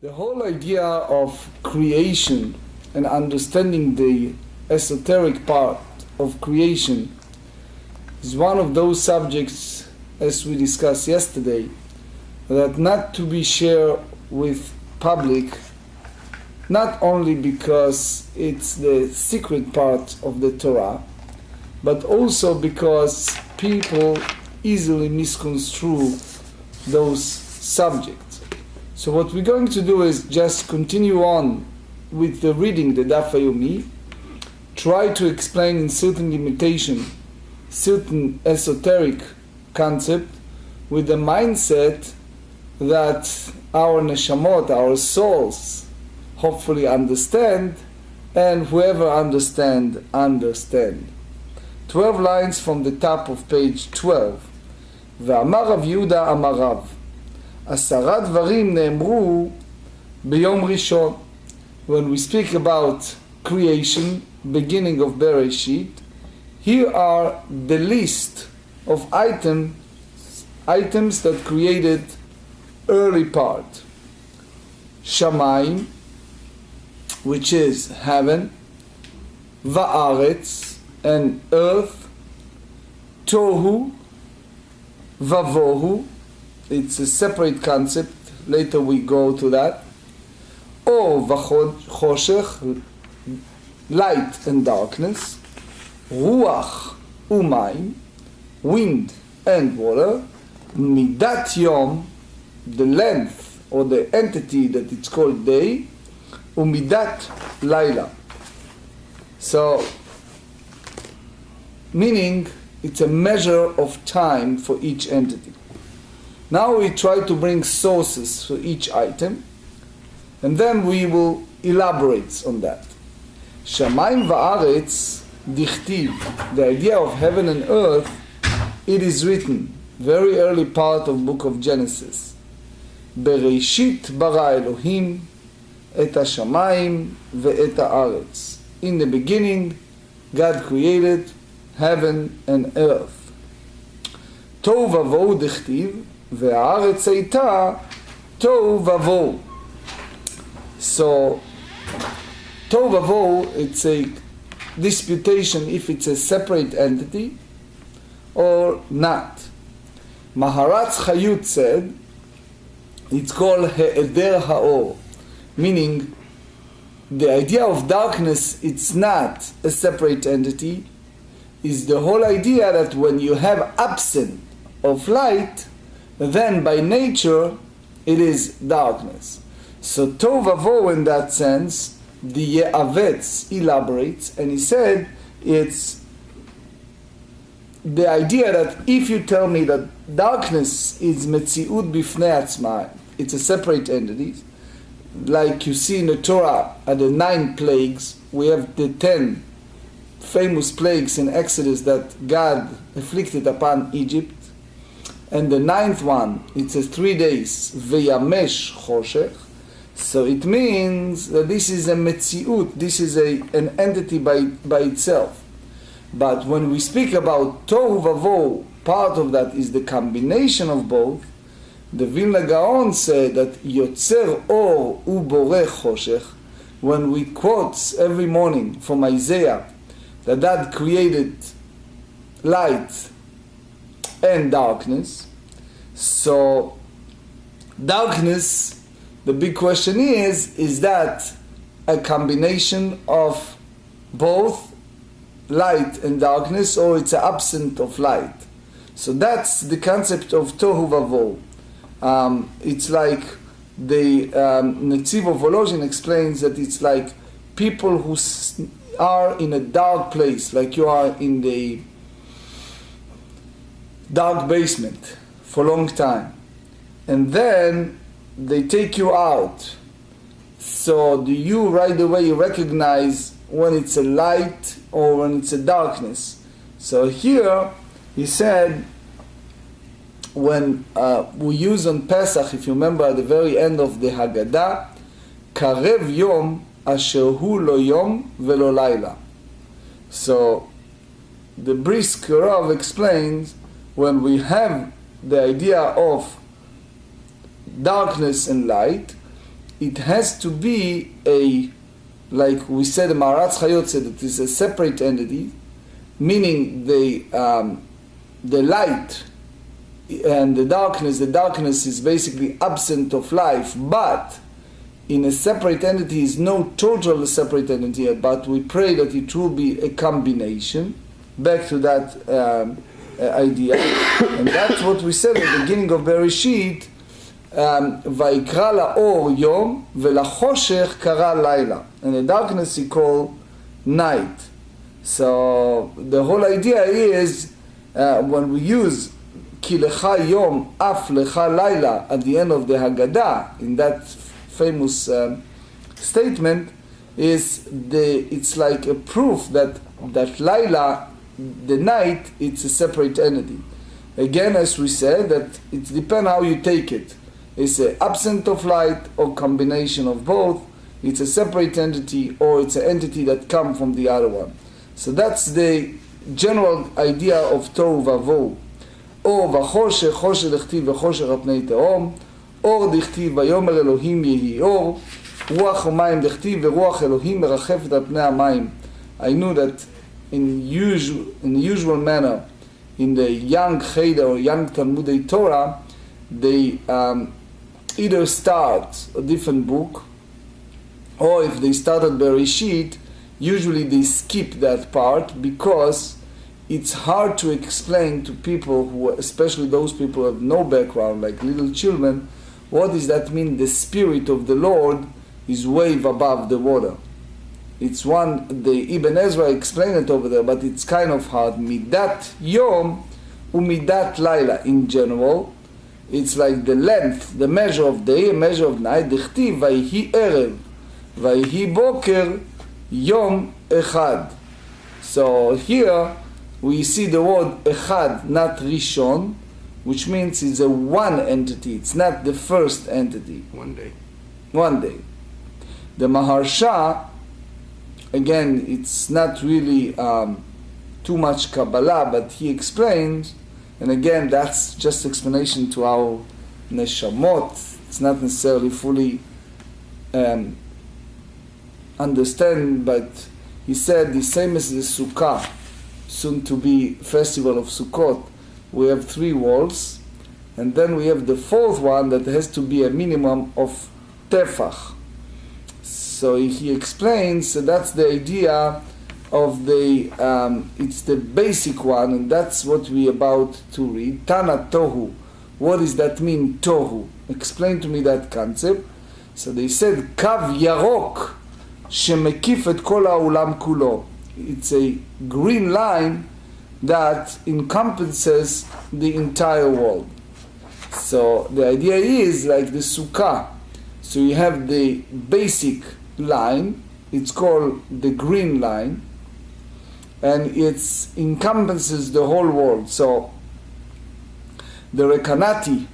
The whole idea of creation and understanding the esoteric part of creation is one of those subjects, as we discussed yesterday, that not to be shared with public, not only because it's the secret part of the Torah, but also because people easily misconstrue those subjects. So what we're going to do is just continue on with the reading the Daf Yomi, try to explain in certain limitation, certain esoteric concept with the mindset that our neshamot, our souls, hopefully understand, and whoever understand. 12 lines from the top of page 12. ואמר רב יהודה אמר רב, 10 דברים נאמרו ביום ראשון. When we speak about creation, beginning of Bereshit, here are the list of items that created early part. Shamayim, which is heaven, va'aretz, and earth, tohu, vavohu, it's a separate concept, later we go to that, or vachoshech, light and darkness, ruach umayim, wind and water, midat yom, the length or the entity that it's called day, umidat laila. So, meaning it's a measure of time for each entity. Now we try to bring sources for each item, and then we will elaborate on that. Shamayim va'aretz dichtiv, the idea of heaven and earth, it is written, very early part of book of Genesis. Bereshit bara Elohim et hashamayim ve'et haaretz. In the beginning, God created heaven and earth. Tohu vavohu dichtiv, ve'haaretz הייתה tohu vavohu. So, tohu vavohu, it's a disputation if it's a separate entity or not. Maharatz Chayut said, it's called He'eder Ha'or, meaning the idea of darkness, it's not a separate entity, is the whole idea that when you have absence of light, then by nature it is darkness. So Tohu Vavohu in that sense, the Ye'avetz elaborates, and he said it's the idea that if you tell me that darkness is metziut bifnei atzma, it's a separate entity, like you see in the Torah at the 9 plagues, we have the 10 famous plagues in Exodus that God afflicted upon Egypt, and the 9th one, it says 3 days, veyamesh choshech, so it means that this is a metziut, this is an entity by itself. But when we speak about Tohu Vavohu, part of that is the combination of both. The Vilna Gaon said that Yotzer Or Uborech Choshech, when we quote every morning from Isaiah that God created light and darkness. So darkness, the big question is that a combination of both light and darkness, or it's an absence of light? So that's the concept of Tohu Vavohu. It's like the Netziv of Volozhin explains that it's like people who are in a dark place, like you are in the dark basement for a long time, and then they take you out. So do you right away recognize when it's a light or when it's a darkness? So here he said, when we use on Pesach, if you remember at the very end of the Haggadah, karev yom asher hu lo yom velo laila. So the brisk Rav explains, when we have the idea of darkness and light, it has to be like we said, the Maharatz Chayot said, it is a separate entity, meaning the light and the darkness is basically absent of life, but in a separate entity is no total separate entity, but we pray that it will be a combination. Back to that idea, and that's what we said at the beginning of Bereshit, ויקרא לאור יום ולחושך קרא לילה, and the darkness he called night. So the whole idea is when we use כי לך יום אף לך לילה at the end of the Haggadah, in that famous statement, it's like a proof that Laila, the night, it's a separate entity. Again, as we said, that it depends how you take it. It's an absence of light or combination of both. It's a separate entity or it's an entity that comes from the other one. So that's the general idea of Tohu Vavohu. Or v'choshech, choshech דכתיב וחושך על פני תהום, אור דכתיב ויאמר אלוהים יהי אור, רוח ומים דכתיב ורוח אלוהים מרחפת על פני המים. I knew that in the usual manner, in the young Cheder or young Talmudei Torah, they either start a different book, or if they started Bereshit, usually they skip that part because it's hard to explain to people who, especially those people who have no background, like little children, what does that mean? The Spirit of the Lord is wave above the water. It's one, the Ibn Ezra explained it over there, but it's kind of hard. Midat Yom umidat Laila in general. It's like the length, the measure of day, a measure of night. Dechtiv vayhi erev, vayhi boker, Yom echad. So here we see the word echad, not rishon, which means it's a one entity. It's not the first entity. One day. One day. The Maharsha, again, it's not really too much Kabbalah, but he explains, and again, that's just explanation to our neshamot. It's not necessarily fully understand, but he said the same as the Sukkah, soon to be festival of Sukkot, we have 3 walls, and then we have the 4th one that has to be a minimum of tefach. So he explains that that's the idea of it's the basic one, and that's what we're about to read. Tana Tohu. What does that mean, Tohu? Explain to me that concept. So they said, Kav Yarok Shemekif et kol ha'olam kulo. It's a green line that encompasses the entire world. So the idea is like the Sukkah. So you have the basic line, it's called the green line, and it encompasses the whole world. So the Rekanati,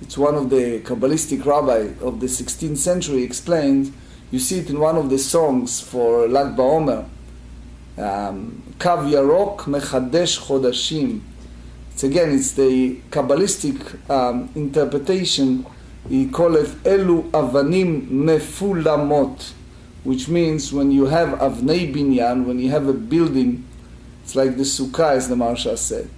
it's one of the Kabbalistic rabbi of the 16th century, explains, you see it in one of the songs for Lag BaOmer, Kav Yarok Mechadesh Chodashim. It's the Kabbalistic interpretation. He called it Elu Avanim Mefulamot, which means when you have Avnei Binyan, when you have a building, it's like the Sukkah, as the Maharsha said,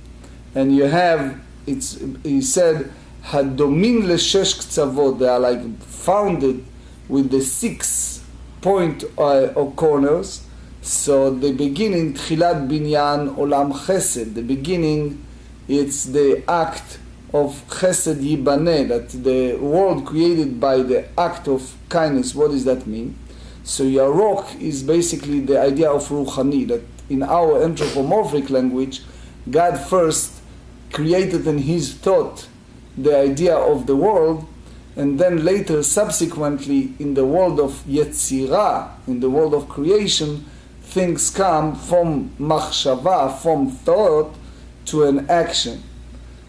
and you have, he said, Hadomin Leshesh Ktsavot, they are like founded with the 6 point or corners. So the beginning, Tchilat Binyan Olam Chesed, the beginning, it's the act of Chesed Yibaneh, that the world created by the act of kindness. What does that mean? So Yarok is basically the idea of Ruchani, that in our anthropomorphic language, God first created in His thought the idea of the world, and then later, subsequently, in the world of Yetzirah, in the world of creation, things come from machshava, from thought, to an action.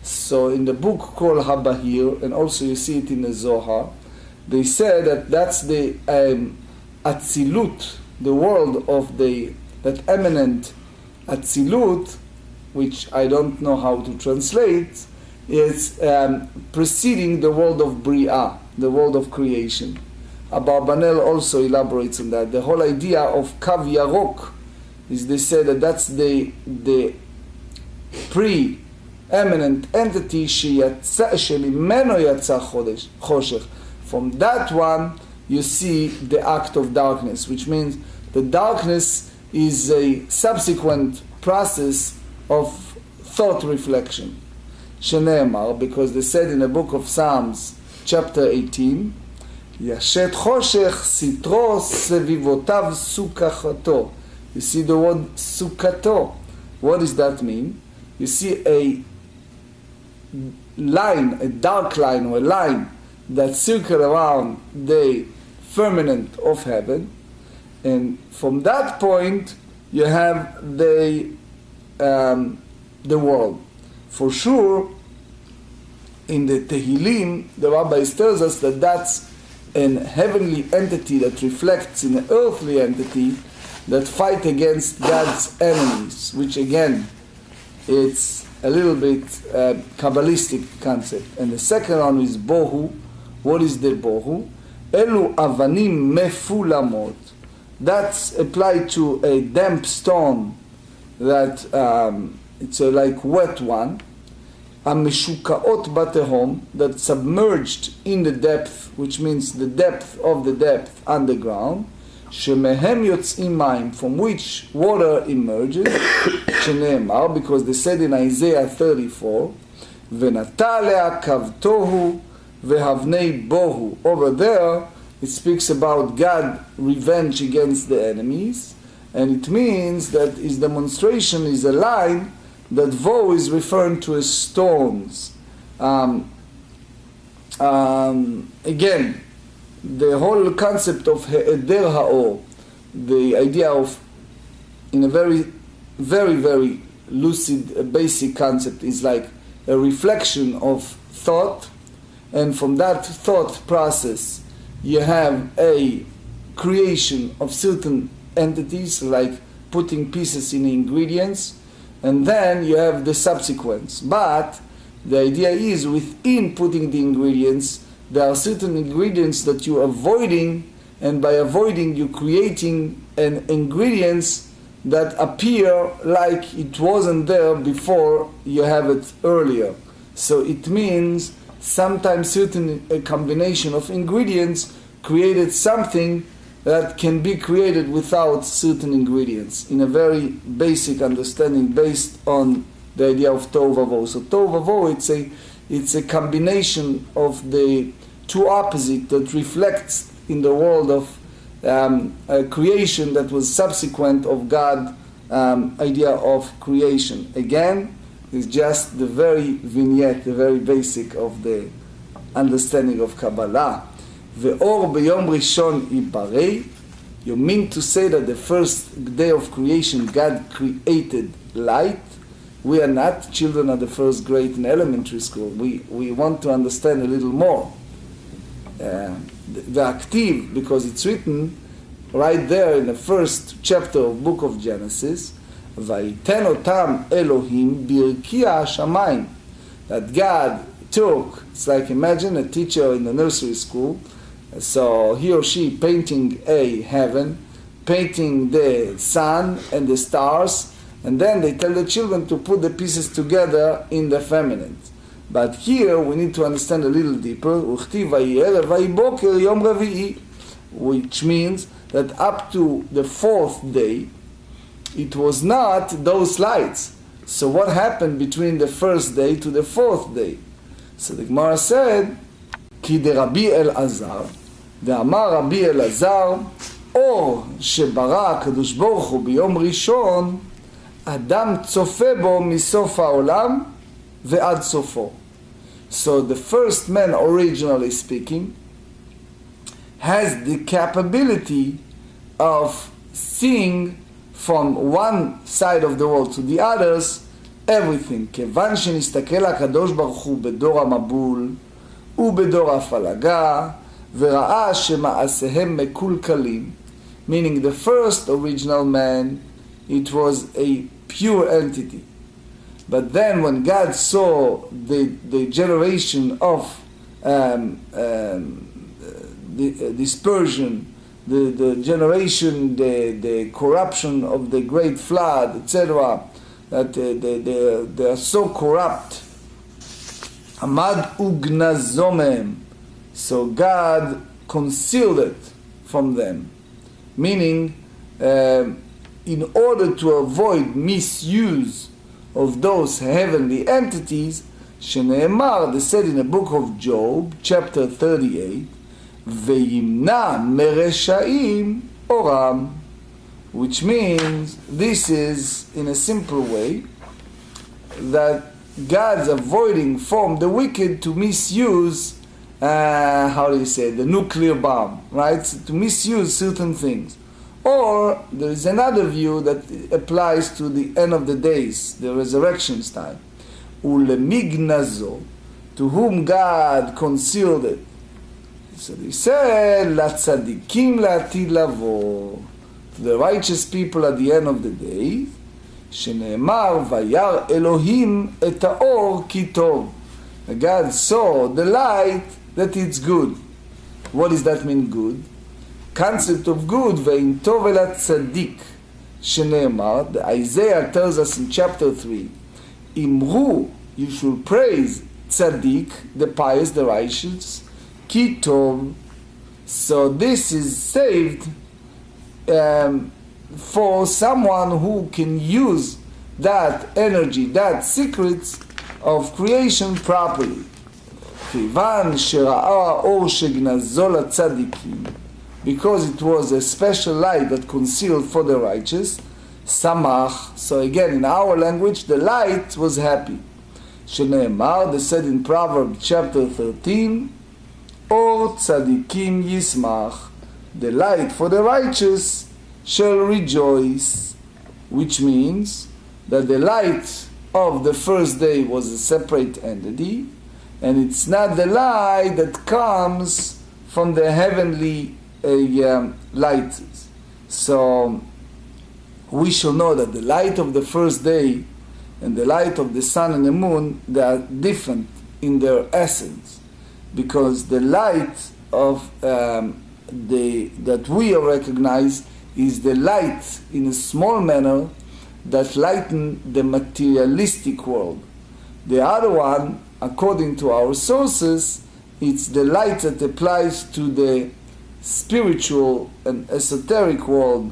So in the book called Habahir, and also you see it in the Zohar, they say that that's the Atzilut, the world of that eminent Atzilut, which I don't know how to translate, is preceding the world of Bria, the world of creation. Abarbanel also elaborates on that. The whole idea of Kav Yarok is, they say that that's the pre-eminent entity שממנו יצא חושך. From that one you see the act of darkness, which means the darkness is a subsequent process of thought reflection. שנאמר, because they said in the book of Psalms, chapter 18, ישת חושך סתרו סביבותיו סוכתו. You see the word סוכתו. What does that mean? You see a line, a dark line or a line that circle around the firmament of heaven, and from that point you have the world. For sure, in the Tehillim, the rabbis tells us that that's an heavenly entity that reflects in an earthly entity that fight against God's enemies, which again, it's a little bit Kabbalistic concept. And the second one is Bohu. What is the Bohu? Elu avanim mefulamot. That's applied to a damp stone that it's a like wet one.Amishukaot batehom, that submerged in the depth, which means the depth of the depth underground. Shemehem yotzim mayim, from which water emerges. Sheneemar, because they said in Isaiah 34, Venata alea kavtohu vehavnei bohu. Over there, it speaks about God revenge against the enemies, and it means that his demonstration is a line that Vo is referring to as stones. Again, the whole concept of He'eder Ha'or, the idea of, in a very, very, very lucid, basic concept, is like a reflection of thought, and from that thought process you have a creation of certain entities, like putting pieces in ingredients, and then you have the subsequence. But the idea is, within putting the ingredients, there are certain ingredients that you're avoiding, and by avoiding you're creating an ingredients that appear like it wasn't there before you have it earlier. So it means sometimes certain a combination of ingredients created something that can be created without certain ingredients, in a very basic understanding based on the idea of Tohu Vavohu. So Tohu Vavohu, it's a combination of the two opposites that reflects in the world of a creation that was subsequent of God idea of creation. Again, it's just the very vignette, the very basic of the understanding of Kabbalah. Ve'or b'yom rishon yibarei. You mean to say that the first day of creation God created light? We are not children of the first grade in elementary school. We want to understand a little more. The active, because it's written right there in the first chapter of book of Genesis, Vayiten otam Elohim birkia hashamayim, that God took, it's like imagine a teacher in the nursery school, so he or she painting a heaven, painting the sun and the stars, and then they tell the children to put the pieces together in the feminine. But here we need to understand a little deeper, which means that up to the fourth day, it was not those lights. So what happened between the first day to the fourth day? So the Gemara said, Ki de Rabbi Elazar, ואמר רבי אלעזר, אור שברא הקדוש ברוך הוא ביום ראשון, אדם צופה בו מסוף העולם ועד סופו. So the first man, originally speaking, has the capability of seeing from one side of the world to the others everything. כיוון שנסתכל הקדוש ברוך הוא בדור המבול ובדור הפלגה וראה שמעשיהם מקולקלים, meaning the first original man, it was a pure entity. But then when God saw the generation of dispersion, the generation, the corruption of the great flood, etc., that they are so corrupt. Amad ugnazomem. So God concealed it from them. Meaning, in order to avoid misuse of those heavenly entities, Shene'emar, they said in the book of Job, chapter 38, Ve'yimna mereshaim oram, which means, this is, in a simple way, that God's avoiding from the wicked to misuse, the nuclear bomb, right? To misuse certain things. Or there is another view that applies to the end of the days, the resurrection's time. Ulemignazo, to whom God concealed it. So he said, Latzadikim la'atid lavo, to the righteous people at the end of the day, Shene'emar vayar Elohim et ha'or ki tov. God saw the light that it's good. What does that mean, good? Concept of good, ve'im tov elat tzadik, Shene'emar, the Isaiah tells us in chapter 3, Imru, you should praise tzaddik, the pious, the righteous, ki tov. So this is saved for someone who can use that energy, that secrets of creation properly. Kivan shera'a or shegnazo latzadikim, because it was a special light that concealed for the righteous, samach. So again, in our language, the light was happy. Shene'emar, they said in Proverbs chapter 13, or tzadikim yismach, the light for the righteous shall rejoice, which means that the light of the first day was a separate entity, and it's not the light that comes from the heavenly light. So we shall know that the light of the first day and the light of the sun and the moon, they are different in their essence, because the light of that we recognize is the light in a small manner that lighten the materialistic world. The other one, according to our sources, it's the light that applies to the spiritual and esoteric world,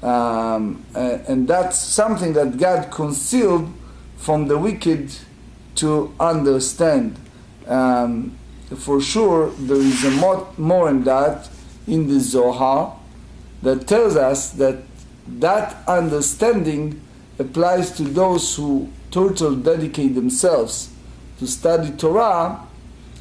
and that's something that God concealed from the wicked to understand. For sure, there is a more in that in the Zohar that tells us that that understanding applies to those who totally dedicate themselves to study Torah.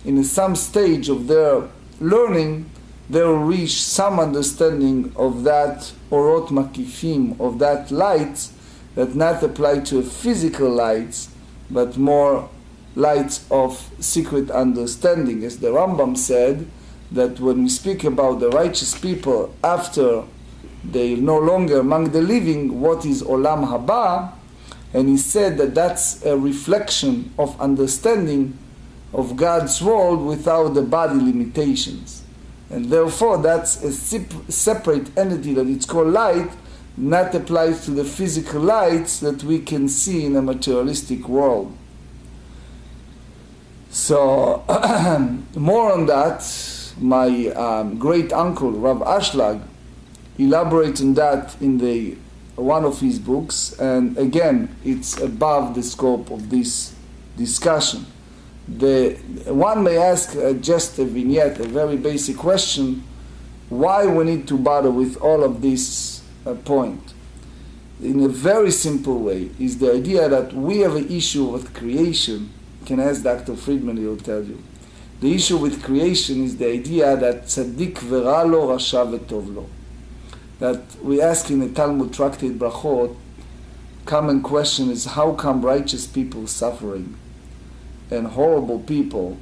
In some stage of their learning, they will reach some understanding of that orot makifim, of that light that not apply to physical lights, but more lights of secret understanding. As the Rambam said, that when we speak about the righteous people after they no longer among the living, what is Olam Haba? And he said that that's a reflection of understanding of God's world without the body limitations. And therefore that's a separate entity that it's called light, not applies to the physical lights that we can see in a materialistic world. So, more on that, my great uncle, Rav Ashlag, elaborates on that in one of his books, and again, it's above the scope of this discussion. One may ask just a vignette, a very basic question, why we need to bother with all of this point? In a very simple way, is the idea that we have an issue with creation. You can ask Dr. Friedman, he will tell you. The issue with creation is the idea that tzaddik v'ra lo, rasha v'tov lo. That we ask in the Talmud Tractate Brachot, common question is, how come righteous people suffering and horrible people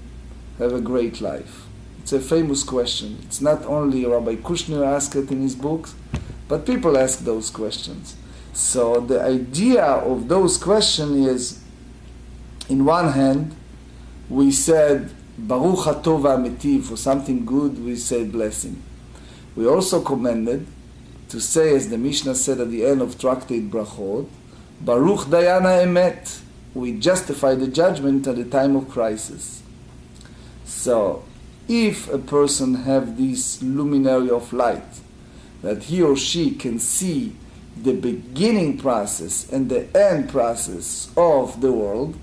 have a great life? It's a famous question. It's not only Rabbi Kushner asked it in his books, but people ask those questions. So the idea of those questions is, in one hand, we said Baruch Hatov Amiti, for something good we say blessing. We also commanded to say, as the Mishnah said at the end of Tractate Brachot, Baruch Dayana Emet, we justify the judgment at the time of crisis. So, if a person have this luminary of light, that he or she can see the beginning process and the end process of the world,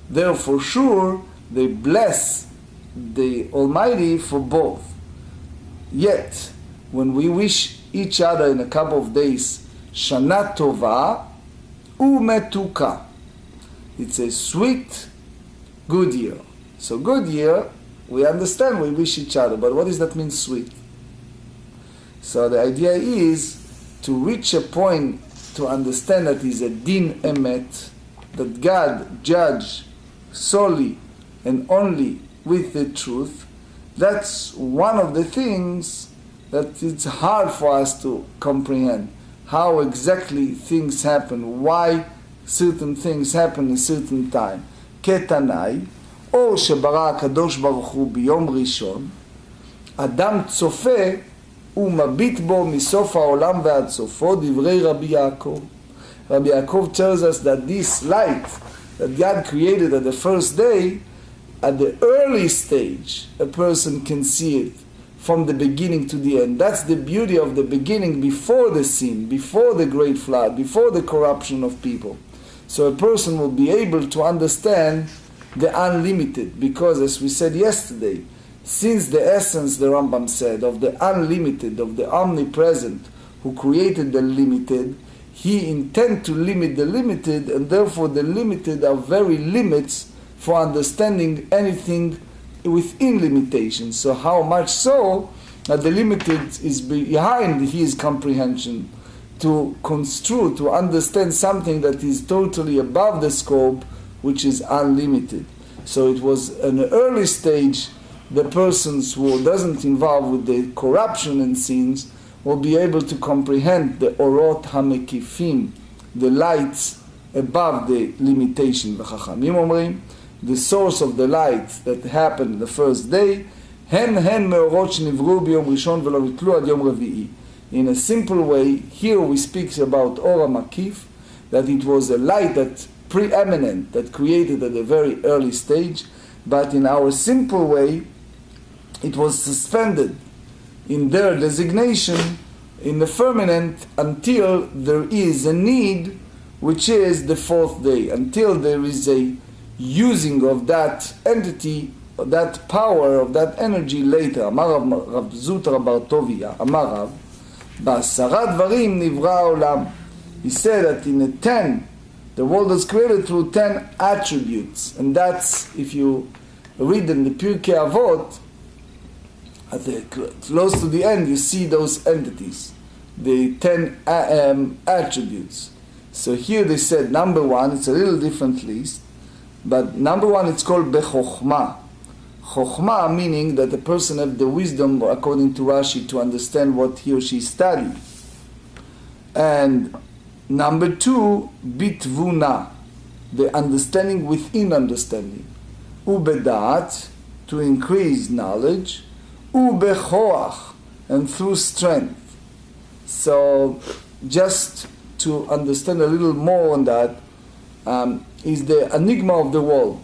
therefore sure they bless the Almighty for both. Yet, when we wish each other in a couple of days, Shana Tova Umetuka, it's a sweet, good year. So good year, we understand we wish each other, but what does that mean, sweet? So the idea is to reach a point to understand that is a din emet, that God judge solely and only with the truth. That's one of the things that it's hard for us to comprehend. How exactly things happen, why certain things happen in certain time. Ketanai, או שברא הקדוש ברוך הוא ביום ראשון, אדם צופה ומביט בו מסוף העולם ועד סופו, דברי רבי יעקב. Rabbi Yaakov tells us that this light that God created at the first day, at the early stage, a person can see it from the beginning to the end. That's the beauty of the beginning, before the sin, before the great flood, before the corruption of people. So a person will be able to understand the unlimited, because as we said yesterday, since the essence, the Rambam said, of the unlimited, of the omnipresent, who created the limited, he intends to limit the limited, and therefore the limited are very limits for understanding anything within limitations. So how much so that the limited is behind his comprehension, to construe, to understand something that is totally above the scope, which is unlimited. So it was an early stage, the persons who doesn't involve with the corruption and sins will be able to comprehend the orot hamekifim, the lights above the limitation. V'chachamim omrim, the source of the light that happened the first day, hen meorot shnivru biyom rishon v'lo nitlu ad yom revi'i. In a simple way, here we speak about Ora Makif, that it was a light that preeminent, that created at a very early stage, but in our simple way, it was suspended in their designation in the firmament until there is a need, which is the fourth day, until there is a using of that entity, that power, of that energy later. Amar Rav Zutra bar Tovia, Amar Rav, Ba'asara dvarim nivra olam. He said that in the 10, the world was created through 10 attributes, and that's, if you read in the Pirkei Avot, at the close to the end, you see those entities, the 10 attributes. So here they said number 1, it's a little different list, but number 1 it's called Bechokhmah. Chokhmah meaning that the person has the wisdom, according to Rashi, to understand what he or she studied. And number 2, Bitvuna, the understanding within understanding. Ubedat, to increase knowledge. Ubechoach, and through strength. So, just to understand a little more on that, is the enigma of the world.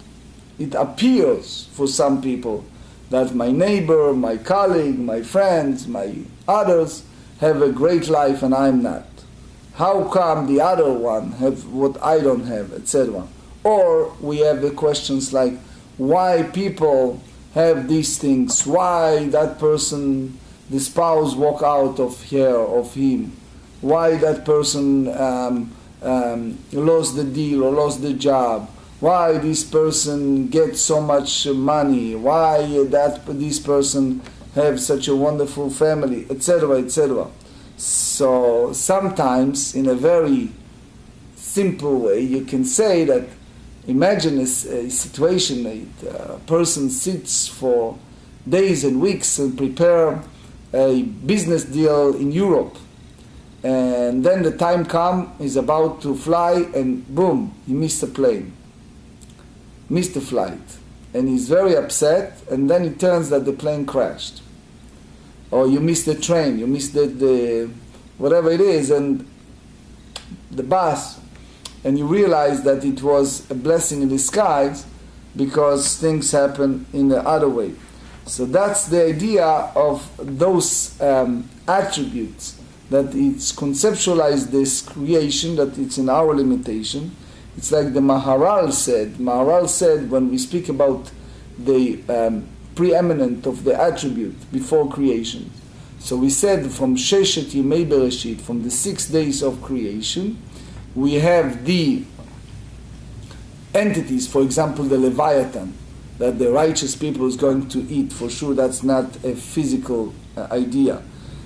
It appears for some people that my neighbor, my colleague, my friends, my others have a great life and I'm not. How come the other one have what I don't have, etc. Or we have the questions like, why people have these things, why that person, the spouse walk out of her, of him, why that person lost the deal or lost the job, why this person gets so much money, why this person have such a wonderful family, etc., etc. So sometimes, in a very simple way, you can say that, imagine a situation, a person sits for days and weeks and prepare a business deal in Europe, and then the time comes, he's about to fly, and boom, he missed a plane, missed a flight, and he's very upset, and then it turns that the plane crashed. Or you missed the train, you missed the whatever it is, and the bus, and you realize that it was a blessing in disguise because things happen in the other way. So that's the idea of those attributes, that it's conceptualized this creation, that it's in our limitation. It's like the Maharal said. Maharal said when we speak about the preeminent of the attribute before creation. So we said from Sheshet Yemei Bereshit, from the 6 days of creation, we have the entities, for example, the Leviathan, that the righteous people is going to eat. For sure, that's not a physical idea.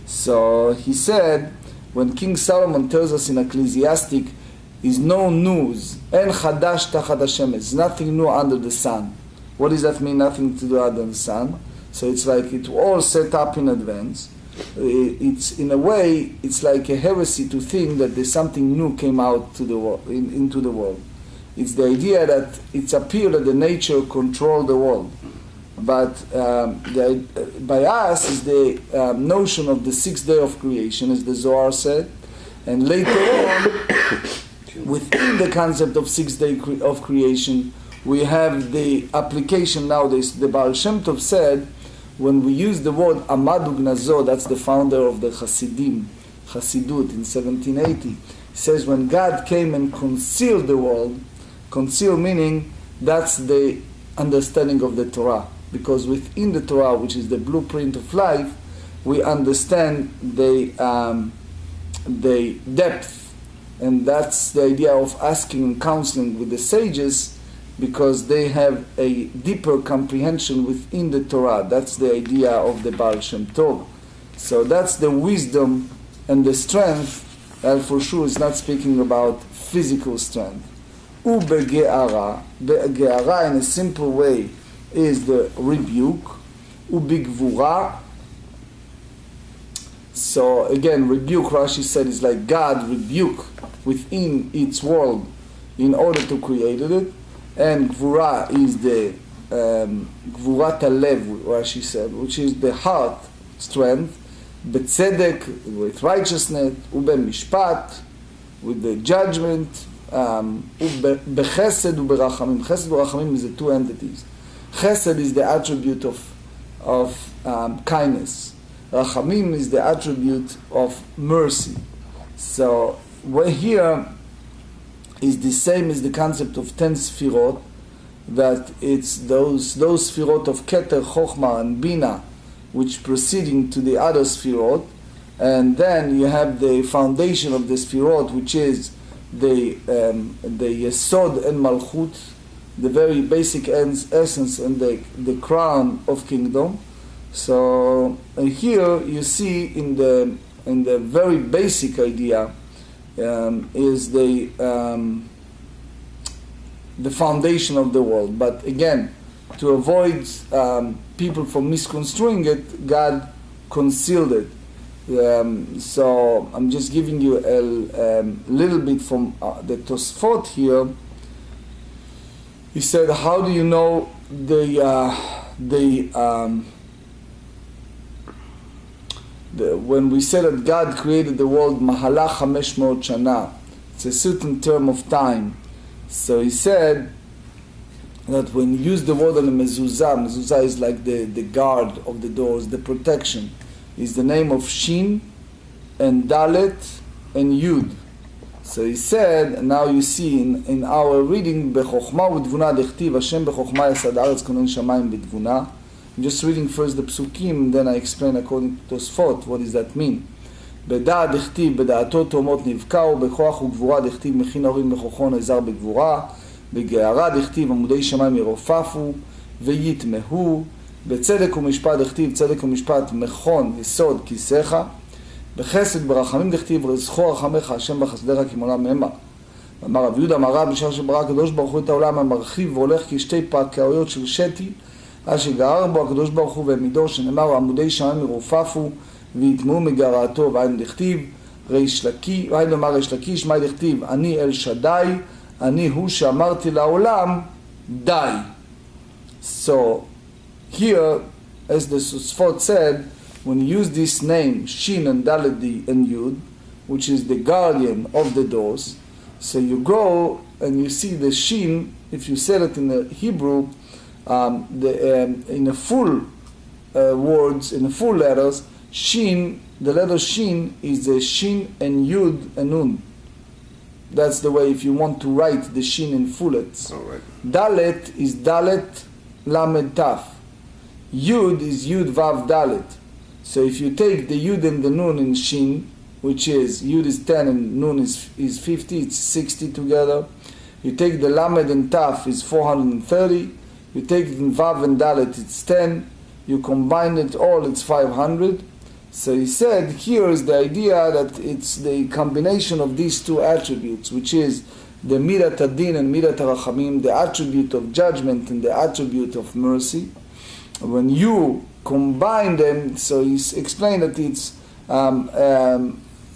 So he said, when King Solomon tells us in Ecclesiastic, is no news, en chadash tachat hashemesh, nothing new under the sun. What does that mean, nothing to do under the sun? So it's like it all set up in advance. It's in a way, it's like a heresy to think that there's something new came out to the world, into the world. It's the idea that it's appeared that the nature controlled the world. But by us is the notion of the 6th day of creation, as the Zohar said, and later on, within the concept of 6th day of creation, we have the application nowadays. The Baal Shem Tov said, when we use the word Amad Ugnazo, that's the founder of the Chasidut in 1780, he says when God came and concealed the world, conceal meaning that's the understanding of the Torah, because within the Torah, which is the blueprint of life, we understand the depth, and that's the idea of asking and counseling with the sages, because they have a deeper comprehension within the Torah. That's the idea of the Baal Shem Tov. So that's the wisdom and the strength, and for sure is not speaking about physical strength. Ubege'ara, Ge'ara in a simple way is the rebuke. Ubigvura. So again, rebuke, Rashi said, is like God rebuke within its world in order to create it. And Gvura is the Gvurat Halev, Rashi said, which is the heart strength. Betzedek, with righteousness. Ubemishpat, with the judgment. Bechesed uberachamim. Chesed uberachamim is the two entities. Chesed is the attribute of kindness. Rachamim is the attribute of mercy. So here is the same as the concept of 10 sfirot, that it's those sfirot of Keter, Chochma, and Bina, which proceeding to the other sfirot, and then you have the foundation of the sfirot, which is the Yesod and Malchut, the very basic essence and the crown of kingdom. So here you see in the very basic idea is the foundation of the world. But again, to avoid people from misconstruing it, God concealed it. So I'm just giving you a little bit from the Tosfot here. He said, how do you know when we said that God created the world Mahalach 500 Shana, it's a certain term of time. So he said that when you use the word on the mezuzah is like the guard of the doors, the protection, is the name of Shin and Dalet and Yud. So he said, and now you see in our reading, Bechokma u'dvuna dechtiv, Hashem bechokma yasad haaretz konen shamayim b'dvuna. I'm just reading first the psukim, then I explain according to Tosfot, what does that mean? בדעת דכתיב, בדעתו תאומות נבקעו, בכוח וגבורה דכתיב, מכין הורים בכוחו נעזר בגבורה, בגערה דכתיב, עמודי שמיים ירופפו, ויתמהו, בצדק ומשפט דכתיב, צדק ומשפט מכון יסוד כיסך, בחסד ברחמים דכתיב, רזכו רחמך, השם בחסדך כמעולם המה. אמר רב יהודה אמר רב, בשעה שברא הקדוש ברוך הוא את העולם המרחיב והולך כשתי פרקאויות של שתי, אשר גער בו הקדוש ברוך הוא והעמידו, שנאמר עמודי שמיים ירופפו, ויתמהו מגערתו, ואין דכתיב, ואין לומר ריש לקיש, מה דכתיב, אני אל שדי, אני הוא שאמרתי לעולם, די. So here, as the Tosfot said, when you use this name, Shin and Dalet and Yud, which is the guardian of the doors, so you go and you see the Shin, if you said it in the Hebrew, in the full words, in the full letters, Shin, the letter Shin is the Shin and Yud and Nun. That's the way if you want to write the Shin in fullets. Right. Dalet is Dalet Lamed Taf. Yud is Yud Vav Dalet. So if you take the Yud and the Nun in Shin, which is Yud is 10 and Nun is 50, it's 60 together. You take the Lamed and Taf is 430. You take it in Vav and Dalet, it's 10. You combine it all, it's 500. So he said, here is the idea that it's the combination of these two attributes, which is the Midat Adin and Midat Rachamim, the attribute of judgment and the attribute of mercy. When you combine them, so he explained that it's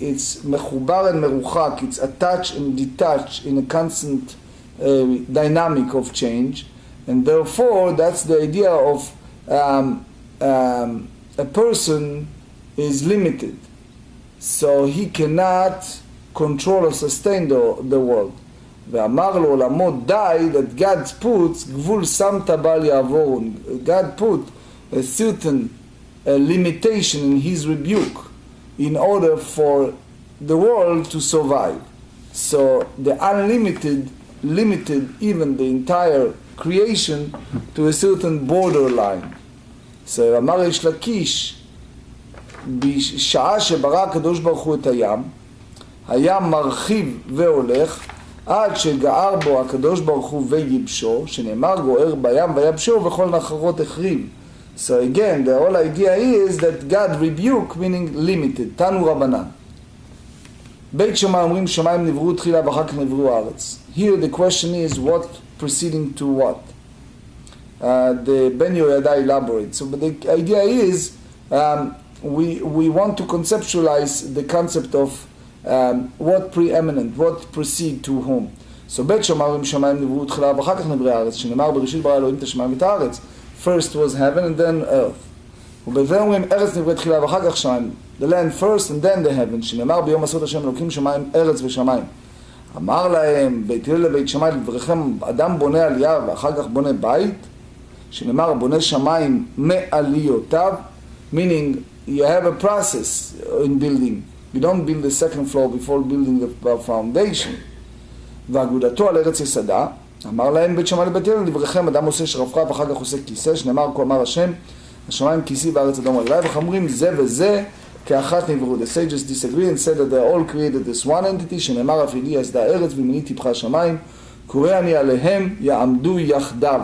mechubar and meruchak, it's attached and detached in a constant dynamic of change, and therefore that's the idea of a person is limited, so he cannot control or sustain the world. ואמר לעולמו די, that God puts גבול שמת בל יעבור. God put a certain limitation in his rebuke in order for the world to survive. So the unlimited limited even the entire creation to a certain borderline. So אמר יש לקיש, בשעה שברא הקדוש ברוך הוא את הים מרחיב והולך עד שגער בו הקדוש ברוך הוא ויבשו, שנאמר גוער בים ויבשו וכל נחרות החריב. So again, the whole idea is that God rebuke, meaning limited. תנו רבנן. בית שמאי אומרים שמיים נבראו תחילה ואחר כך נבראו הארץ. Here the question is what preceding to what. The Ben Yoyada elaborates. So but the idea is we want to conceptualize the concept of what preeminent, what precede to whom. So בית שמאי אומרים שמיים נבראו תחילה ואחר כך נברא הארץ, שנאמר בראשית ברא אלוהים את השמיים ואת הארץ. First was heaven and then earth. ובזה אומרים ארץ נבראת תחילה ואחר כך שמיים. The land first and then the heaven. שנאמר ביום עשות השם אלוקים שמיים ארץ ושמיים. אמר להם בית הלל לבית שמאי לדבריכם אדם בונה עלייה ואחר כך בונה בית. שנאמר בונה שמיים מעליותיו. Meaning you have a process in building. You don't build the second floor before building the foundation. ואגודתו על ארץ יסדה. אמר להם בית שמאי לבית הלל דבריכם אדם עושה שרפרף ואחר כך עושה כיסא. שנאמר כה אמר השם השמיים כיסי וארץ אדום רגלי. וכאומרים זה וזה כאחת נבראו. The sages disagree and said that they are all created as one entity. שנאמר אף לי יסדה הארץ ומיני טיפחה השמיים. קורא אני עליהם יעמדו יחדיו.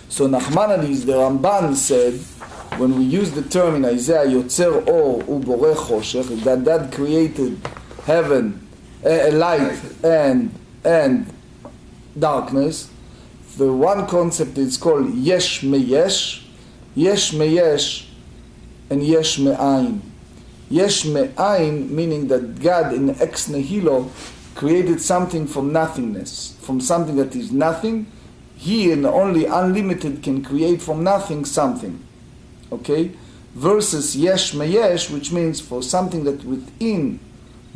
So Nachmanides, the Ramban said, when we use the term in Isaiah יוצר אור ובורא חושך, that created heaven, light and darkness, the one concept is called yesh meyesh, and yesh me'ayin. Yesh me'ayin meaning that God in ex nihilo created something from nothingness, from something that is nothing. He and only unlimited can create from nothing something. Okay? Versus yesh meyesh, which means for something that within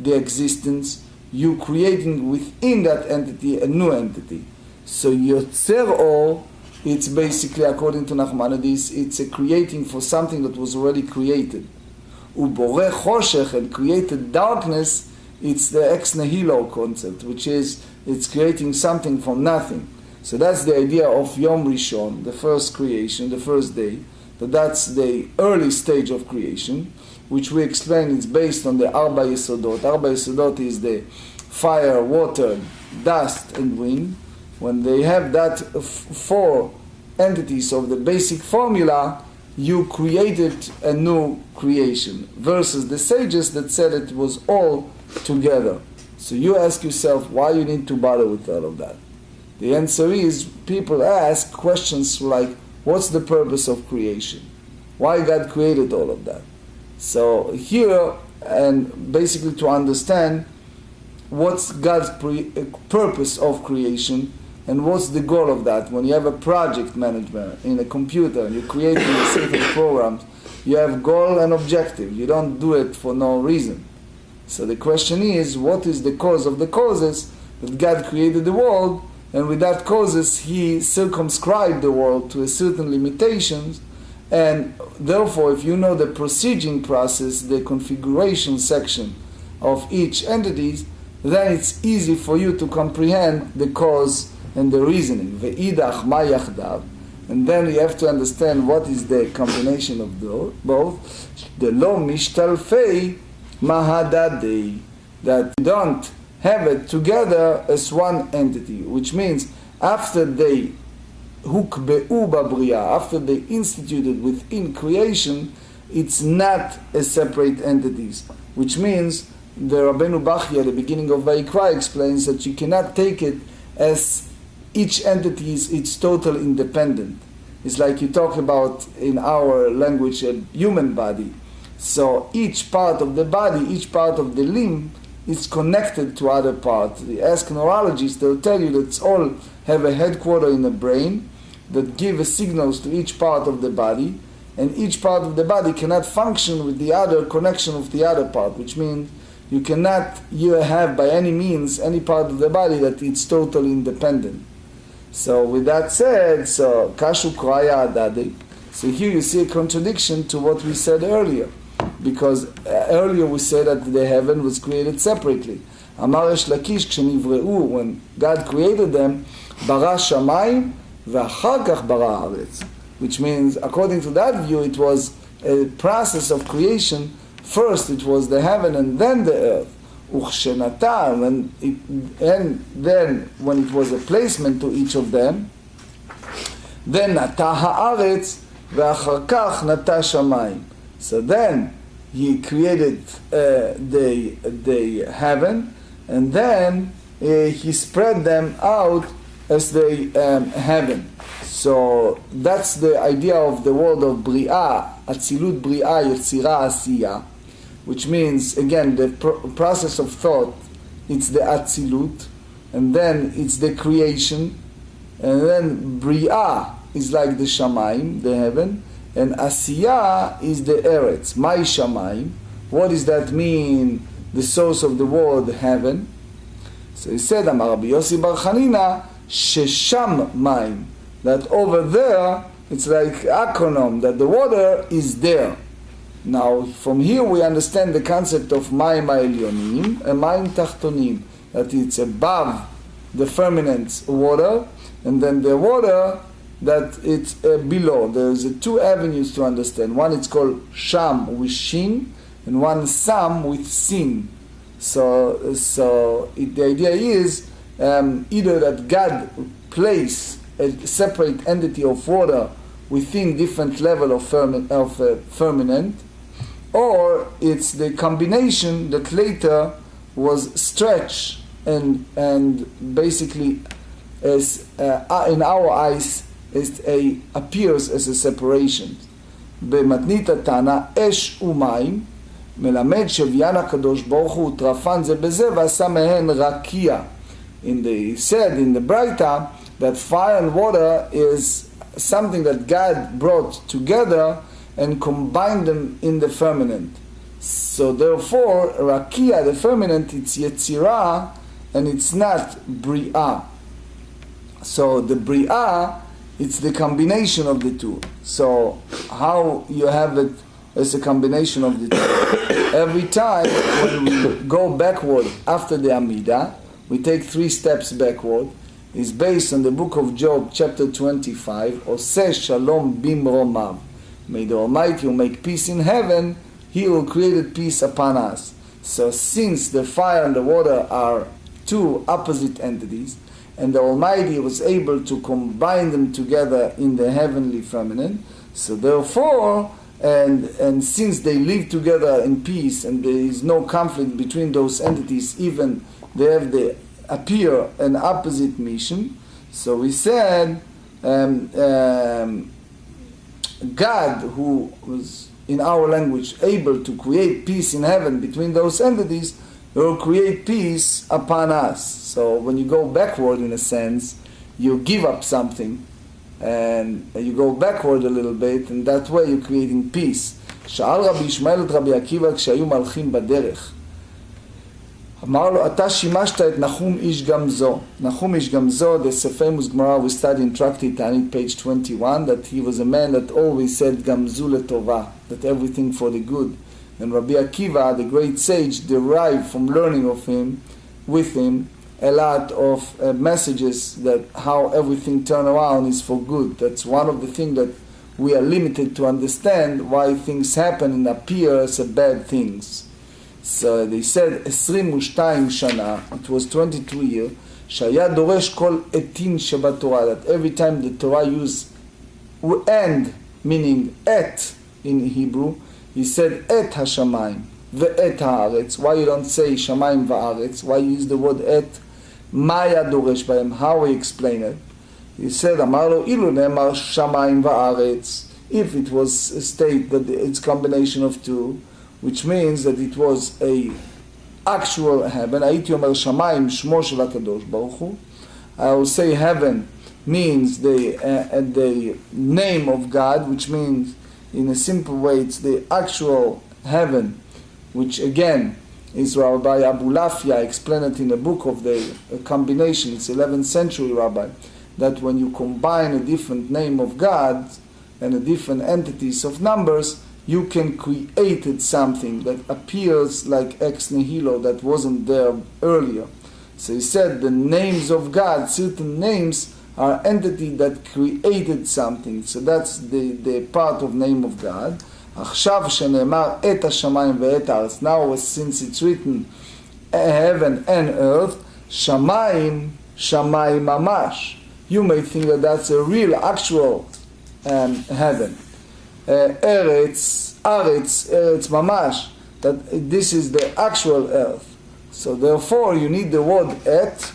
the existence, you creating within that entity a new entity. So yotzer or, it's basically according to Nachmanides, it's a creating for something that was already created. Uboreh choshech, and created darkness, it's the ex nihilo concept, which is it's creating something from nothing. So that's the idea of Yom Rishon, the first creation, the first day. That's the early stage of creation, which we explain it's based on the Arba Yesodot. Arba Yesodot is the fire, water, dust, and wind. When they have that four entities of the basic formula, you created a new creation. Versus the sages that said it was all together. So you ask yourself, why you need to bother with all of that? The answer is, people ask questions like, what's the purpose of creation? Why God created all of that? So here, and basically to understand what's God's purpose of creation, And what's the goal of that? When you have a project management in a computer and you're creating a certain program, you have goal and objective. You don't do it for no reason. So the question is, what is the cause of the causes? That God created the world, and with that causes He circumscribed the world to a certain limitations, and therefore if you know the procedure process, the configuration section of each entity, then it's easy for you to comprehend the cause and the reasoning. Ve'idach ma yachdav. And then you have to understand what is the combination of both. The lo mishtalfei mahadadei. That you don't have it together as one entity, which means after they hukbe'u babriya, after they instituted within creation, it's not a separate entities, which means the Rabbeinu Bachya at the beginning of Vayikra explains that you cannot take it as each entity is its total independent. It's like you talk about in our language a human body. So each part of the body, each part of the limb is connected to other parts. You ask neurologists, they'll tell you that it's all have a headquarter in the brain that give signals to each part of the body, and each part of the body cannot function with the other connection of the other part, which means you cannot have by any means any part of the body that it's totally independent. So with that said, so kashu kraya adade. So here you see a contradiction to what we said earlier, because earlier we said that the heaven was created separately. Amar Resh Lakish kshenivreu, when God created them, bara shamayim ve'achar kach bara haaretz, which means according to that view it was a process of creation. First it was the heaven and then the earth. And then when it was a placement to each of them, then nata haaretz ve'achar kach nata shamayim. So then He created the heaven, and then He spread them out as the heaven. So that's the idea of the word of Bria, Atzilut Bria, Yetzira Asiya, which means, again, the process of thought, it's the Atzilut, and then it's the creation, and then Bria is like the Shamayim, the heaven, and Asiya is the Eretz, Mai Shamayim. What does that mean, the source of the word heaven? So he said, Amar Rabbi Yossi Bar Chanina, Shesham Maim, that over there, it's like acronym, that the water is there. Now, from here we understand the concept of Maim Ha'elyonim and Maim Tachtonim, that it's above the firmament water, and then the water that it's below. There's two avenues to understand. One it's called Sham with Shin, and one Sam with Sin. So the idea is either that God place a separate entity of water within different level of firmament, or it's the combination that later was stretched and basically as in our eyes appears as a separation. במתנית תנא אש ומים מלמד שוויין הקדוש ברוך הוא טרפן זה בזה ועשה מהן רקיע. He said in the Braita that fire and water is something that God brought together and combined them in the firmament. So therefore, rakia, the firmament, it's yetzirah and it's not bria. So the bria, it's the combination of the two. So how you have it as a combination of the two? Every time when we go backward after the Amidah, we take 3 steps backward. Is based on the book of Job, chapter 25. Oseh shalom bimromav. May the Almighty who make peace in heaven, He who created peace upon us. So since the fire and the water are two opposite entities, and the Almighty was able to combine them together in the heavenly firmament, so therefore, and since they live together in peace and there is no conflict between those entities, even they have the appear an opposite mission. So we said God, who was in our language able to create peace in heaven between those entities, will create peace upon us. So when you go backward in a sense, you give up something, and you go backward a little bit, and that way you're creating peace. שאל רבי ישמעאל את רבי עקיבא כשהיו מלכים בדרך. אמר לו, אתה שימשת את נחום איש גמזו. נחום איש גמזו, there's a famous Gemarrah we study in Tractate Chagigah, page 21, that he was a man that always said gamzu letova, that everything for the good. And Rabbi Akiva, the great sage, derived from learning of him, with him, a lot of messages that how everything turn around is for good. That's one of the things that we are limited to understand why things happen and appear as bad things. So they said, 22 שנה, it was 22 years, שהיה דורש כל עתין שבתורה, that every time the Torah used and, meaning et in Hebrew, he said et השמיים ואת הארץ. Why you don't say שמיים וארץ? Why you use the word et? מה היה דורש בהם? How he explained it? He said, אמר לו, אילו נאמר שמיים וארץ, if it was a state that it's combination of two, which means that it was a actual heaven, הייתי אומר שמיים שמו של הקדוש ברוך הוא. I will say heaven means the name of God, which means in a simple way it's the actual heaven, which again is Rabbi Abulafia explained it in a book of the combination. It's 11th century rabbi, that when you combine a different name of God and a different entities of numbers, you can create something that appears like ex nihilo that wasn't there earlier. So he said the names of God, certain names are entity that created something. So that's the part of name of God. עכשיו שנאמר את השמיים ואת הארץ. Now since it's written heaven and earth, שמיים, שמיים ממש. You may think that that's a real actual heaven. Eretz, Aretz, Eretz Mamash, that this is the actual earth. So therefore you need the word et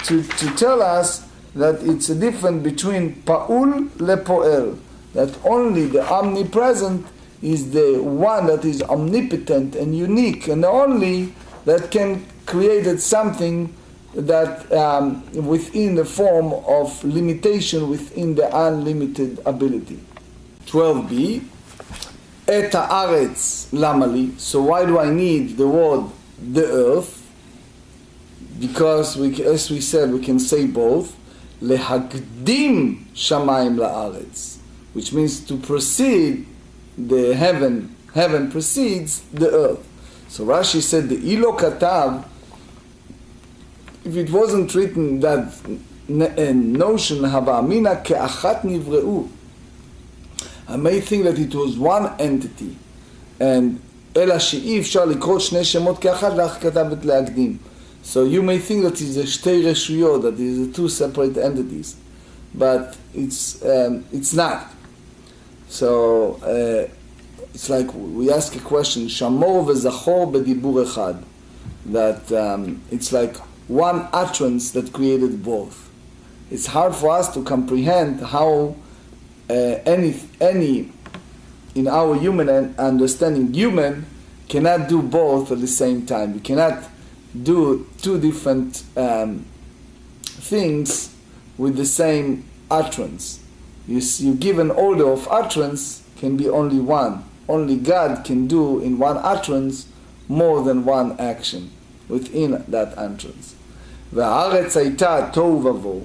to tell us that it's a difference between Pa'ul lePo'el, that only the omnipresent is the one that is omnipotent and unique and only that can create something that within the form of limitation within the unlimited ability. 12b, et haaretz lama li. So why do I need the word the earth? Because as we said, we can say both. Lehagdim shamayim laaretz, which means to precede the heaven. Heaven precedes the earth. So Rashi said the ilo katav. If it wasn't written that notion havamina keachat nivreu, I may think that it was one entity, and אלא שאי אפשר לקרוא שני שמות כאחד, ואך כתב את להקדים. So you may think that it's a שתי רשויות, that it's two separate entities, but it's not. So it's like we ask a question, שמור וזכור בדיבור אחד, that it's like one utterance that created both. It's hard for us to comprehend how any in our human understanding, human cannot do both at the same time. You cannot do two different things with the same utterance. You give an order of utterance, can be only one. Only God can do in one utterance more than one action within that utterance. והארץ הייתה תוהו ובוהו,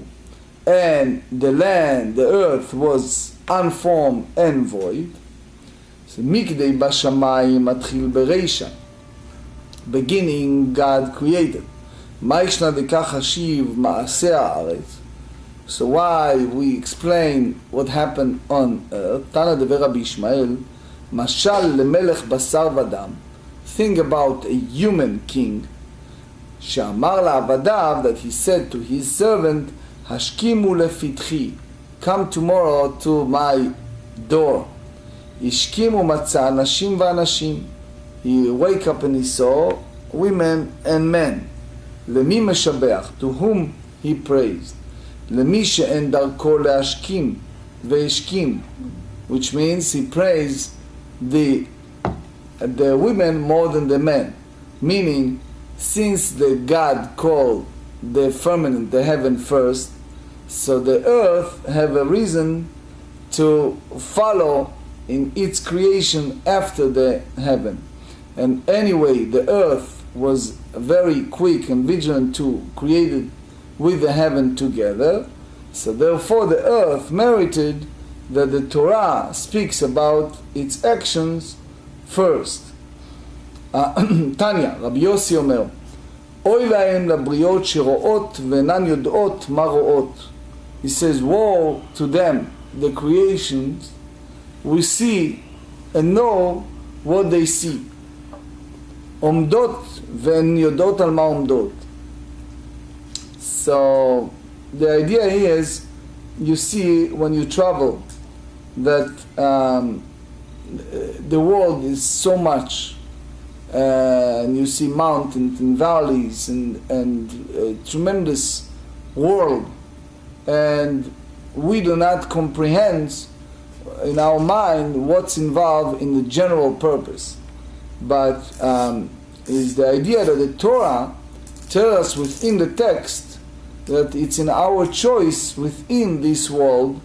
and the land, the earth was unformed and void. So מקדי בשמיים מתחיל ברישא. Beginning God created. מה ישנה דקה חשיב מעשה הארץ? So why we explain what happened on earth? תנא דבר רבי ישמעאל, משל למלך בשר ודם. Think about a human king. שאמר לעבדיו, that he said to his servant, השכימו לפתחי, come tomorrow to my door. השכימו מצא נשים ואנשים. He wake up and he saw women and men. למי משבח? To whom he praised. למי שאין דרכו להשכים והשכים, which means he praised the women more than the men, meaning since the God called the firmament, the heaven first, So the earth have a reason to follow in its creation after the heaven. And anyway, the earth was very quick and vigilant to create it with the heaven together. So therefore the earth merited that the Torah speaks about its actions first. Tanya, Rabbi Yossi אומר, אוי להם לבריות שרואות ואינן יודעות מה רואות. He says, woe to them, the creations, we see and know what they see. עומדות והן יודעות על מה עומדות. So the idea is, you see when you travel that the world is so much, and you see mountains and valleys and tremendous world, and we do not comprehend in our mind what's involved in the general purpose. But is the idea that the Torah tells us within the text that it's in our choice within this world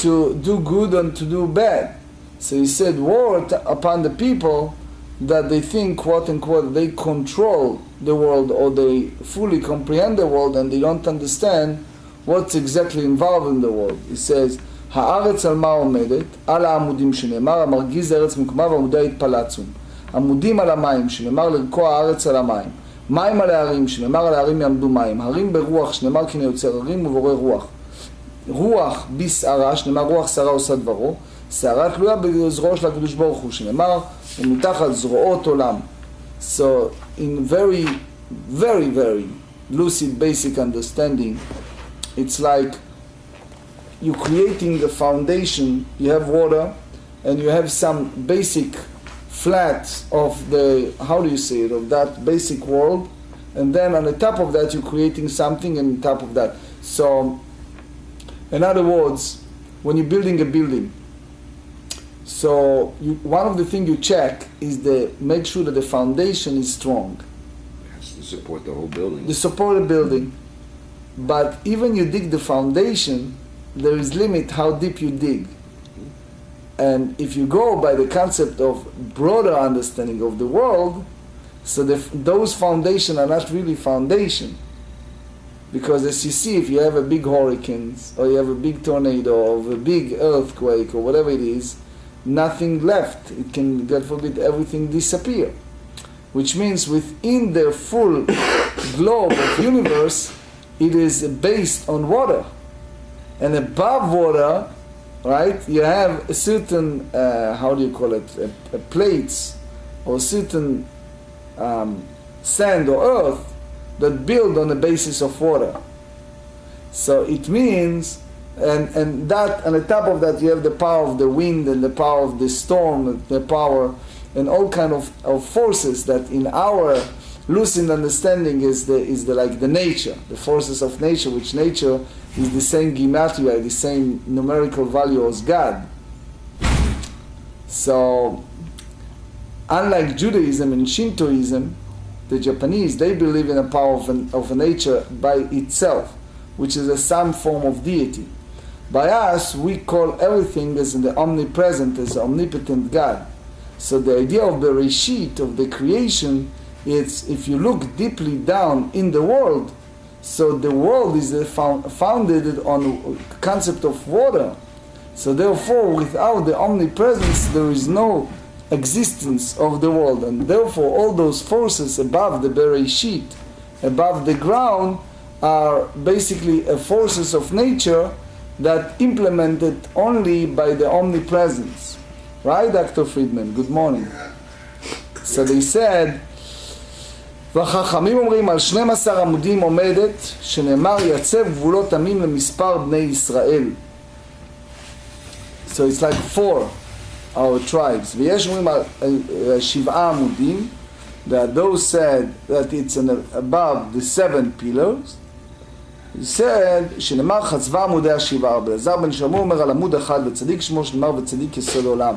to do good and to do bad. So he said, woe upon the people that they think, quote unquote, they control the world, or they fully comprehend the world and they don't understand what's exactly involved in the world. He says, הארץ על מה עומדת? על העמודים שנאמר, המרגיז הארץ מקומה ועמודיה יתפלצום. עמודים על המים שנאמר, לרקוע הארץ על המים. מים על הערים שנאמר, על הערים יעמדו מים. הרים ברוח שנאמר, כי יוצר הרים ובורא רוח. רוח בסערה שנאמר, רוח שערה עושה דברו. שערה תלויה בזרועו של הקדוש ברוך הוא שנאמר, ומתחת זרועות עולם. So in very lucid basic understanding, it's like you're creating a foundation. You have water and you have some basic flat of the, how do you say it, of that basic world, and then on the top of that you're creating something on top of that. So in other words, when you're building a building, so one of the things you check is make sure that the foundation is strong. It has to support the whole building. To support the building. But even you dig the foundation, there is limit how deep you dig. And if you go by the concept of broader understanding of the world, so those foundations are not really foundation. Because as you see, if you have a big hurricane, or you have a big tornado, or a big earthquake, or whatever it is, nothing left. It can, God forbid, everything disappear. Which means within the full globe of universe, it is based on water. And above water, right, you have a certain, how do you call it, plates, or certain sand or earth that build on the basis of water. So it means, and that, on the top of that you have the power of the wind and the power of the storm, the power and all kind of forces that in our lucid understanding is the like the nature, the forces of nature, which nature is the same gematria, the same numerical value as God. So unlike Judaism and Shintoism, the Japanese, they believe in a power of a nature by itself, which is some form of deity. By us, we call everything as the omnipresent, as the omnipotent God. So the idea of Bereshit, of the creation, it's if you look deeply down in the world, so the world is founded on the concept of water. So therefore, without the omnipresence, there is no existence of the world, and therefore all those forces above the Bereshit, above the ground, are basically forces of nature that implemented only by the omnipresence. Right, Dr. Friedman? Good morning. So they said, והחכמים אומרים על 12 עמודים עומדת, שנאמר יצב גבולות עמים למספר בני ישראל. So it's like 4 our tribes. ויש אומרים על 7 עמודים, that those said that it's above the 7 pillars. He said, שנאמר חצבה עמודי השבעה. אלעזר בן שלמה אומר על עמוד אחד, וצדיק שמו שנאמר וצדיק יסוד עולם.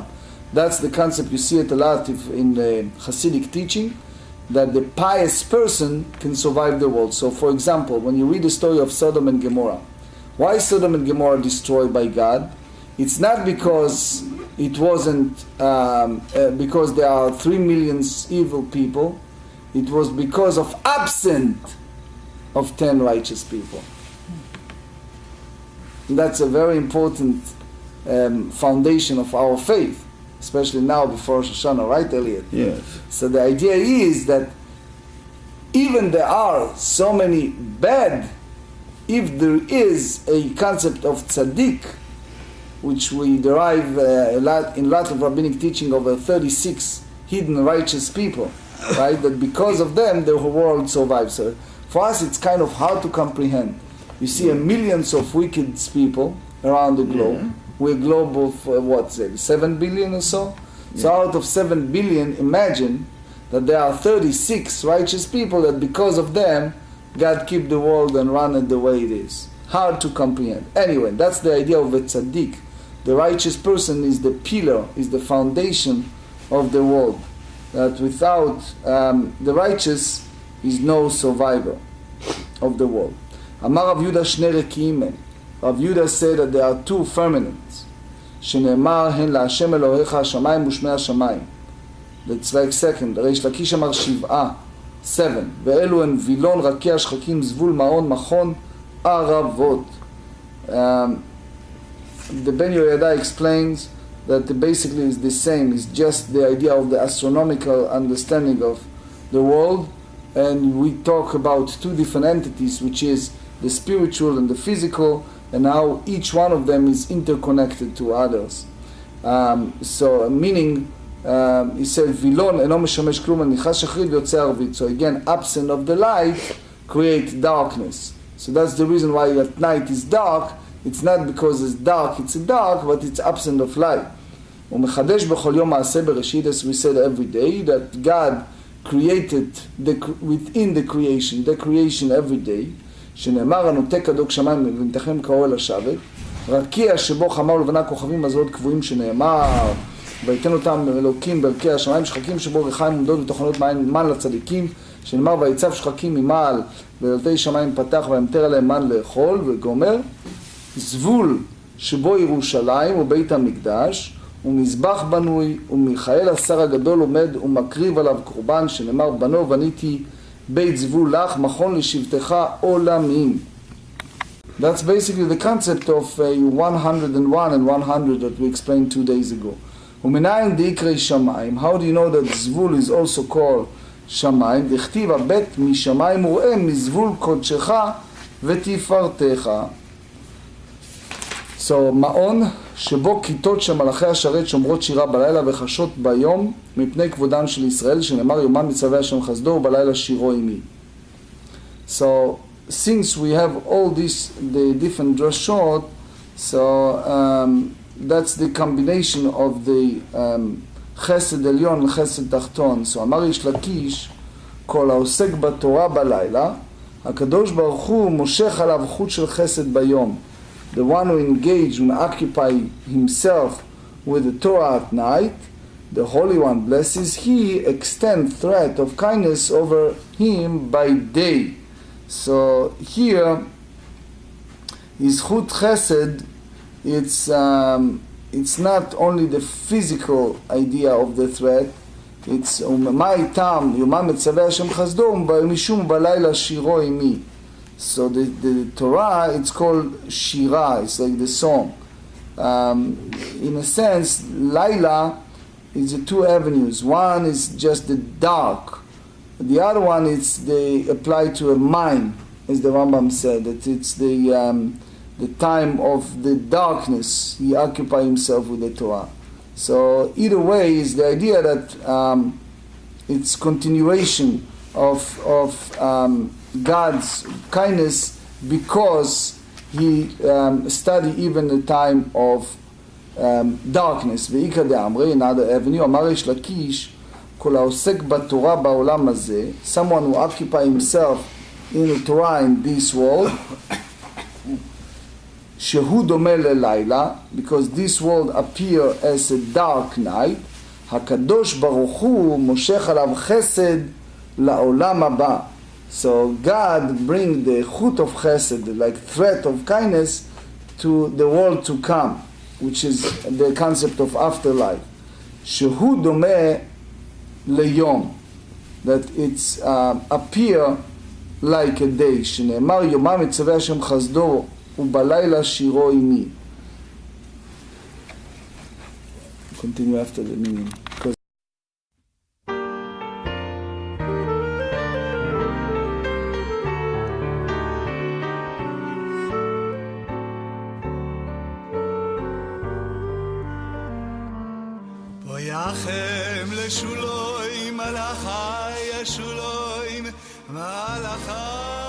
That's the concept, you see it a lot in the Hasidic teaching, that the pious person can survive the world. So for example, when you read the story of Sodom and Gomorrah, Why Sodom and Gomorrah destroyed by God? It's not because it wasn't because there are 3 million evil people. It was because of absent of 10 righteous people. And that's a very important foundation of our faith, especially now before Rosh Hashanah, right, Elliot? Yes. So the idea is that even there are so many bad, if there is a concept of tzaddik, which we derive in a lot of rabbinic teaching over 36 hidden righteous people, right? That because of them the whole world survives. So for us it's kind of hard to comprehend. You see millions of wicked people around the globe. Yeah. We're a globe of 7 billion or so? Yeah. So out of 7 billion, imagine that there are 36 righteous people that because of them God keep the world and run it the way it is. Hard to comprehend. Anyway, that's the idea of a tzaddik. The righteous person is the pillar, is the foundation of the world. That without the righteous is no survivor of the world. Amar Rav Yehuda shne rekiim הם. Rav Yehuda said that there are 2 firmaments. שנאמר הן להשם אלוהיך השמיים ושמי השמיים. That's like second. ריש לקיש אמר 7. ואלו הן וילון, רקיע, שחקים, זבול, מעון, מכון, ערבות. The Ben Yoyada explains that basically is the same. It's just the idea of the astronomical understanding of the world, and we talk about 2 different entities, which is the spiritual and the physical, and how each one of them is interconnected to others. So meaning, he said, Vilon eno meshamesh klum nichas shachrit v'yotzei arvit. So again, absent of the light create darkness. So that's the reason why at night is dark. It's not because it's dark, but it's absent of light. ומחדש בכל יום מעשה בראשית, as we said every day, that God created within the creation every day, שנאמר הנוטה כדוק שמיים ונתחם קרוא אל השבת, רקיע שבו חמה ולבנה כוכבים מזלות קבועים, שנאמר ויתן אותם אלוקים בערכי השמיים, שחקים שבו ריחיים עומדות ותוכנות מן לצדיקים, שנאמר ויצב שחקים ממעל ודלתי שמיים פתח וימטר עליהם מן לאכול, וגומר זבול שבו ירושלים ובית המקדש, ומזבח בנוי, ומיכאל השר הגדול עומד ומקריב עליו קורבן, שנאמר בנו בניתי בית זבול לך, מכון לשבטך עולמים. That's basically the concept of 101 and 100 that we explained 2 days ago. ומנין דעיקרי שמיים, how do you know that זבול is also called שמיים? דכתיב הבית משמיים וראה מזבול קודשך ותפארתך. So מעון שבו כיתות של מלאכי השרת שומרות שירה בלילה וחשות ביום מפני כבודם של ישראל, שנאמר יומם מצווה השם חסדו ובלילה שירו עמי. So since we have all the different drashot, so that's the combination of the חסד עליון וחסד תחתון. So אמר יש לקיש, כל העוסק בתורה בלילה, הקדוש ברוך הוא מושך עליו חוט של חסד ביום. The one who engaged and occupy himself with the Torah at night, the Holy One blesses he, extend threat of kindness over him by day. So here is chut chesed. It's not only the physical idea of the threat. It's umay tam yomam מצווה השם חסדו ומשום בלילה שירו עמי. So the Torah, it's called Shira, it's like the song. In a sense, Laila is the 2 avenues. One is just the dark. The other one is they apply to a mind, as the Rambam said, that it's the time of the darkness. He occupies himself with the Torah. So either way is the idea that it's continuation of God's kindness because he studied even the time of darkness. ואיקא דאמרי, another avenue, אמר יש לקיש, כל העוסק בתורה בעולם הזה, someone who occupy himself in the Torah in this world, שהוא דומה ללילה, because this world appear as a dark night, הקדוש ברוך הוא מושך עליו חסד לעולם הבא. So God bring the chut of chesed, like threat of kindness, to the world to come, which is the concept of afterlife. Shehu domeh leyom, that it's appear like a day. שנאמר יומם מצווה השם חסדו ובלילה שירו עמי. Continue after the meaning. ויחם לשולוים מלאכי השולוים מלאכי